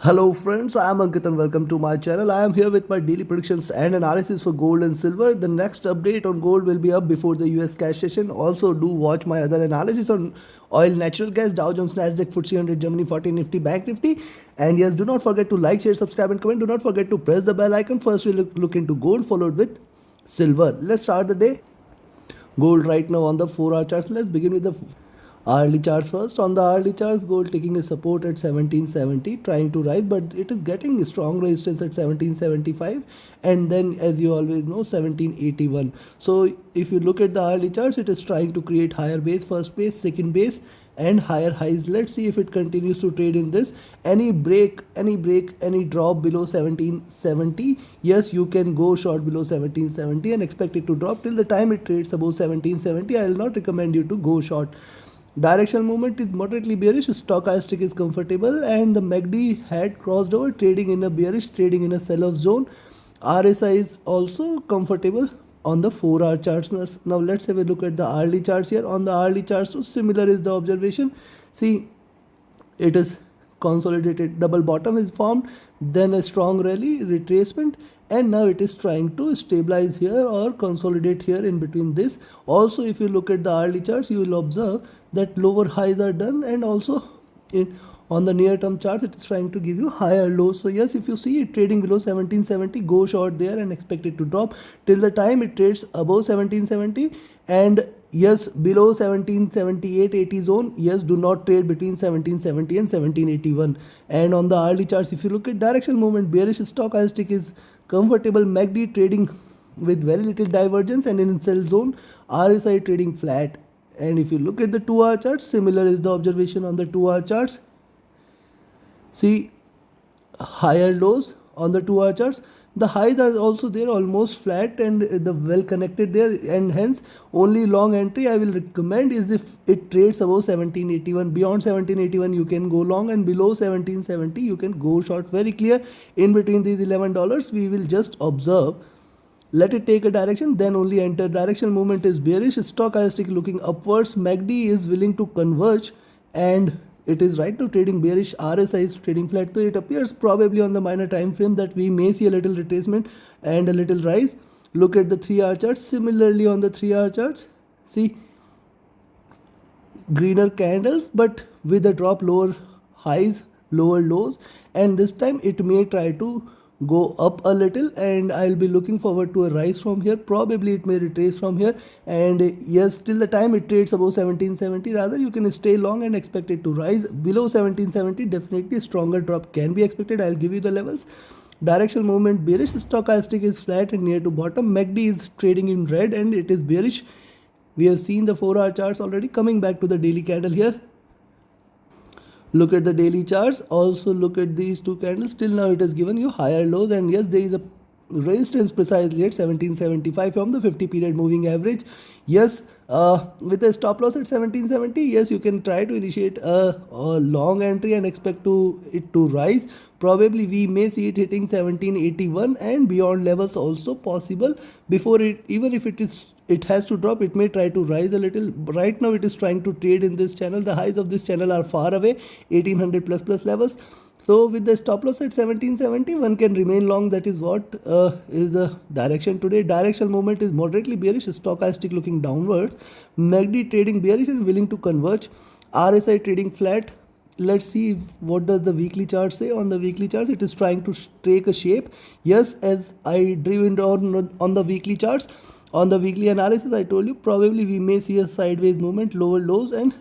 Hello friends, I am Ankit and welcome to my channel. I am here with my daily predictions and analysis for gold and silver. The next update on gold will be up before the US cash session. Also do watch my other analysis on oil, natural gas, Dow Jones, Nasdaq, FTSE 100, Germany 40 Nifty, Bank Nifty. And yes, do not forget to like, share, subscribe and comment. Do not forget to press the bell icon. First we'll look into gold followed with silver. Let's start the day. Gold right now on the 4-hour charts. Let's begin with the hourly charts first. On the hourly charts, gold taking a support at 1770, trying to rise, but it is getting strong resistance at 1775, and then as you always know 1781. So if you look at the hourly charts, it is trying to create higher base, first base, second base, and higher highs. Let's see if it continues to trade in this. Any break, any drop below 1770, yes, you can go short below 1770 and expect it to drop. Till the time it trades above 1770, I will not recommend you to go short. Directional movement is moderately bearish, stochastic is comfortable, and the MACD had crossed over, trading in a bearish, trading in a sell-off zone. RSI is also comfortable on the 4-hour charts. Now let's have a look at the hourly charts here. On the hourly charts, so similar is the observation. See, it is consolidated, double bottom is formed, then a strong rally, retracement, and now it is trying to stabilize here or consolidate here in between this. Also, if you look at the hourly charts, you will observe that lower highs are done, and also on the near term chart it is trying to give you higher lows. So yes, if you see it trading below 1770, go short there and expect it to drop. Till the time it trades above 1770, and yes, below 1778-80 zone, yes, do not trade between 1770 and 1781. And on the hourly charts, if you look at directional movement, bearish, stochastic is comfortable, MACD trading with very little divergence and in sell zone, RSI trading flat. And if you look at the 2-hour charts, similar is the observation on the 2-hour charts. See, higher lows on the 2-hour charts. The highs are also there, almost flat and the well connected there, and hence only long entry I will recommend is if it trades above 1781. Beyond 1781 you can go long, and below 1770 you can go short. Very clear. In between these $11 we will just observe, let it take a direction, then only enter. Directional movement is bearish, stochastic looking upwards, MACD is willing to converge, and it is right now trading bearish, RSI is trading flat. So it appears probably on the minor time frame that we may see a little retracement and a little rise. Look at the 3-hour charts. Similarly on the 3-hour charts, see, greener candles but with a drop, lower highs, lower lows, and this time it may try to go up a little, and I'll be looking forward to a rise from here. Probably it may retrace from here, and yes, till the time it trades above 1770, rather you can stay long and expect it to rise. Below 1770 definitely a stronger drop can be expected. I'll give you the levels. Directional movement bearish, stochastic is flat and near to bottom, MACD is trading in red and it is bearish. We have seen the 4-hour charts already. Coming back to the daily candle here, look at the daily charts. Also look at these two candles. Till now it has given you higher lows, and yes, there is a resistance precisely at 1775 from the 50 period moving average. Yes, with a stop loss at 1770, yes, you can try to initiate a long entry and expect it to rise. Probably we may see it hitting 1781 and beyond levels also possible. Before it, even if it has to drop, it may try to rise a little. Right now it is trying to trade in this channel. The highs of this channel are far away, 1800 plus levels. So with the stop loss at 1770, one can remain long. That is what is the direction today. Directional movement is moderately bearish, stochastic looking downwards, MACD trading bearish and willing to converge, RSI trading flat. Let's see what does the weekly chart say. On the weekly chart, it is trying to take a shape. Yes, as I drew in on the weekly charts. On the weekly analysis, I told you probably we may see a sideways movement, lower lows and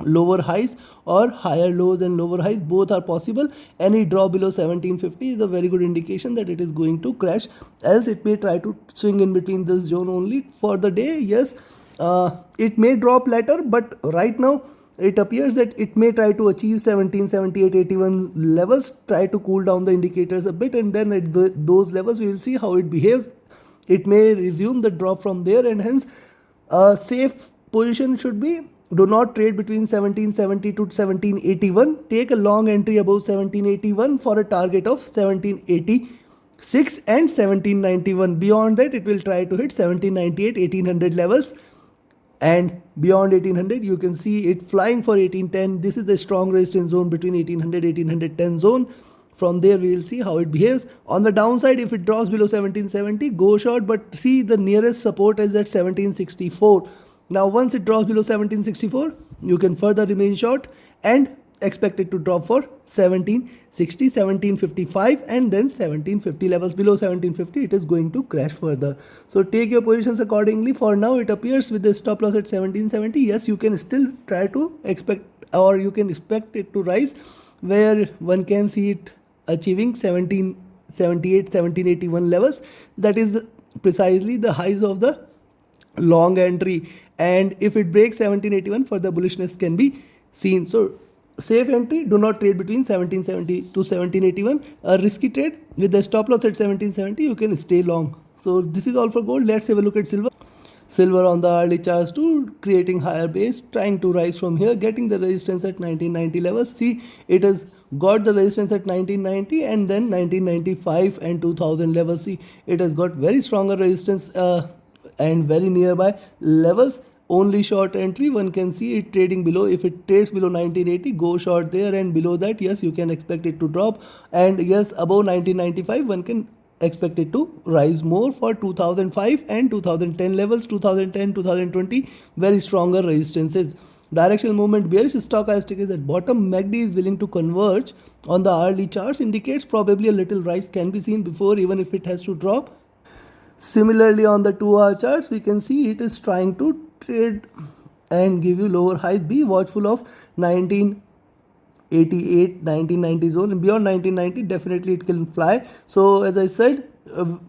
lower highs, or higher lows and lower highs, both are possible. Any drop below 1750 is a very good indication that it is going to crash, else it may try to swing in between this zone only for the day. Yes, it may drop later, but right now it appears that it may try to achieve 1778-81 levels, try to cool down the indicators a bit, and then at those levels we will see how it behaves. It may resume the drop from there, and hence a safe position should be, do not trade between 1770 to 1781. Take a long entry above 1781 for a target of 1786 and 1791. Beyond that, it will try to hit 1798, 1800 levels. and beyond 1800 you can see it flying for 1810. This is the strong resistance zone between 1800 1810 zone. From there we will see how it behaves. On the downside, if it drops below 1770, go short, but see the nearest support is at 1764. Now once it drops below 1764, you can further remain short and expect it to drop for 1760, 1755 and then 1750 levels. Below 1750 it is going to crash further. So take your positions accordingly. For now it appears with the stop loss at 1770, yes, you can still try to expect, or you can expect it to rise, where one can see it achieving 1778 1781 levels. That is precisely the highs of the long entry, and if it breaks 1781, further bullishness can be seen. So safe entry, do not trade between 1770 to 1781. A risky trade with the stop loss at 1770, you can stay long. So this is all for gold. Let's have a look at silver. Silver on the early charts too, creating higher base, trying to rise from here, getting the resistance at 1990 levels. See, it has got the resistance at 1990 and then 1995 and 2000 levels. See, it has got very stronger resistance and very nearby levels. Only short entry, one can see it trading below. If it trades below 1980, go short there, and below that, yes, you can expect it to drop, and yes, above 1995 one can expect it to rise more for 2005 and 2010 levels. 2010 2020 very stronger resistances. Directional movement bearish, stochastic is at bottom. MACD is willing to converge on the early charts, indicates probably a little rise can be seen before, even if it has to drop. Similarly, on the 2-hour charts, we can see it is trying to trade and give you lower highs. Be watchful of 1988 1990 zone, and beyond 1990 definitely it can fly. So as I said, do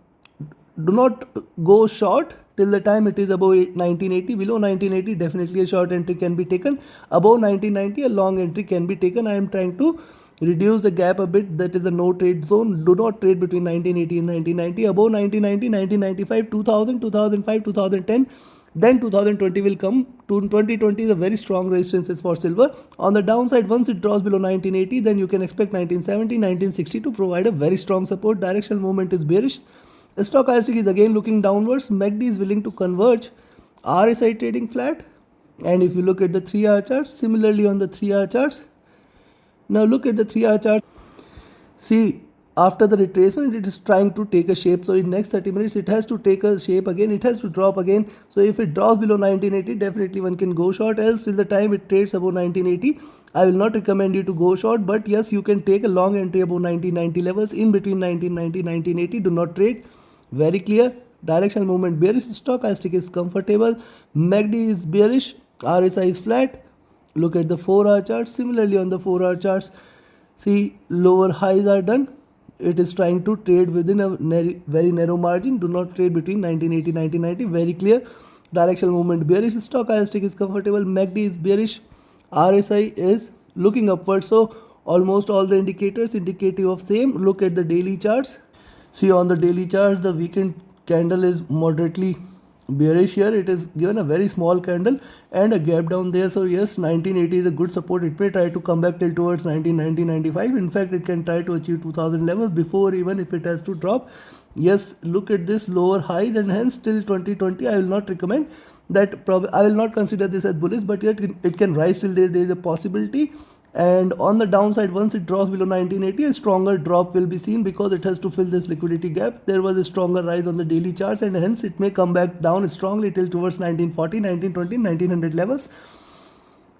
not go short till the time it is above 1980. Below 1980 definitely a short entry can be taken. Above 1990 a long entry can be taken. I am trying to reduce the gap a bit, that is a no trade zone. Do not trade between 1980 and 1990. Above 1990, 1995, 2000, 2005, 2010, then 2020 will come. 2020 is a very strong resistance for silver. On the downside, once it draws below 1980, then you can expect 1970, 1960 to provide a very strong support. Directional movement is bearish. Stochastic is again looking downwards. MACD is willing to converge. RSI trading flat. And if you look at the 3-hour charts, similarly on the 3-hour charts, now look at the 3-hour chart. See, after the retracement, it is trying to take a shape. So in next 30 minutes, it has to take a shape again. It has to drop again. So if it drops below 1980, definitely one can go short. Else, till the time it trades above 1980, I will not recommend you to go short. But yes, you can take a long entry above 1990 levels. In between 1990 1980, do not trade. Very clear. Directional movement bearish. Stochastic is comfortable. MACD is bearish. RSI is flat. Look at the 4-hour charts. Similarly on the 4-hour charts, see, lower highs are done. It is trying to trade within a very narrow margin. Do not trade between 1980 1990. Very clear. Directional movement bearish. Stochastic is comfortable. MACD is bearish. RSI is looking upward. So almost all the indicators indicative of same. Look at the daily charts. See, on the daily charts, the weekend candle is moderately bearish here. It is given a very small candle and a gap down there. So yes, 1980 is a good support. It may try to come back till towards 1990 95. In fact, it can try to achieve 2000 levels before, even if it has to drop. Yes, look at this lower highs, and hence till 2020 I will not recommend that. I will not consider this as bullish, but yet it can rise till there is a possibility. And on the downside, once it drops below 1980, a stronger drop will be seen because it has to fill this liquidity gap. There was a stronger rise on the daily charts, and hence it may come back down strongly till towards 1940, 1920, 1900 levels.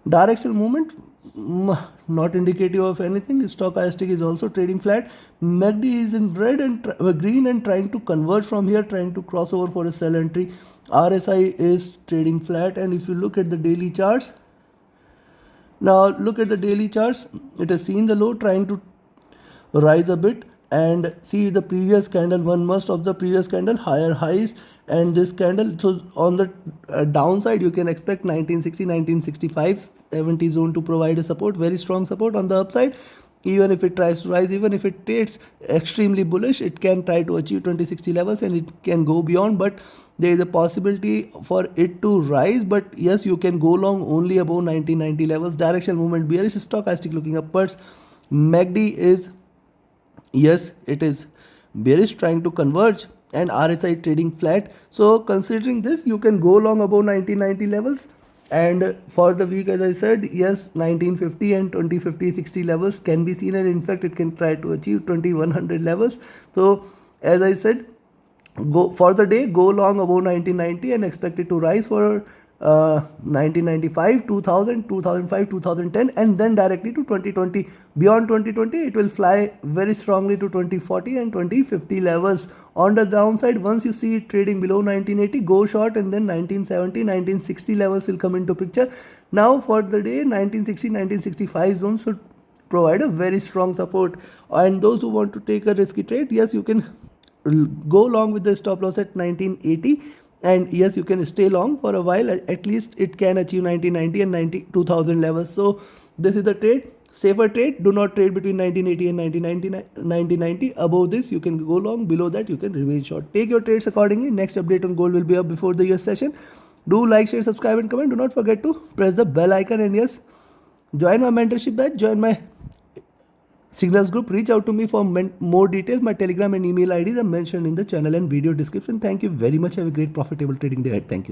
Directional movement not indicative of anything. Stochastic is also trading flat. MACD is in red and green and trying to converge from here, trying to cross over for a sell entry. RSI is trading flat, and if you look at the daily charts, now look at the daily charts. It has seen the low, trying to rise a bit, and see the previous candle. One must observe previous candle, higher highs, and this candle. So on the downside, you can expect 1960, 1965, 70 zone to provide a support, very strong support. On the upside, even if it tries to rise, even if it trades extremely bullish, it can try to achieve 2060 levels and it can go beyond. But there is a possibility for it to rise, but yes, you can go long only above 1990 levels. Directional movement bearish. Stochastic looking upwards. MACD is, yes, it is bearish, trying to converge. and RSI trading flat. So considering this, you can go long above 1990 levels. And for the week, as I said, yes, 1950 and 2050 60 levels can be seen, and in fact it can try to achieve 2100 levels. So as I said, go for the day, go long above 1990 and expect it to rise for 1995, 2000, 2005, 2010, and then directly to 2020. Beyond 2020, it will fly very strongly to 2040 and 2050 levels. On the downside, once you see it trading below 1980, go short, and then 1970, 1960 levels will come into picture. Now for the day, 1960, 1965 zones should provide a very strong support. And those who want to take a risky trade, yes, you can go long with the stop loss at 1980, and yes, you can stay long for a while. At least it can achieve 1990 and 2000 levels. So this is the trade, safer trade. Do not trade between 1980 and 1990. Above this you can go long, below that you can remain short. Take your trades accordingly. Next update on gold will be up before the US session. Do like, share, subscribe and comment. Do not forget to press the bell icon, and yes, join my mentorship batch, join my Signals group. Reach out to me for more details. My Telegram and email IDs are mentioned in the channel and video description. Thank you very much. Have a great profitable trading day ahead. Thank you.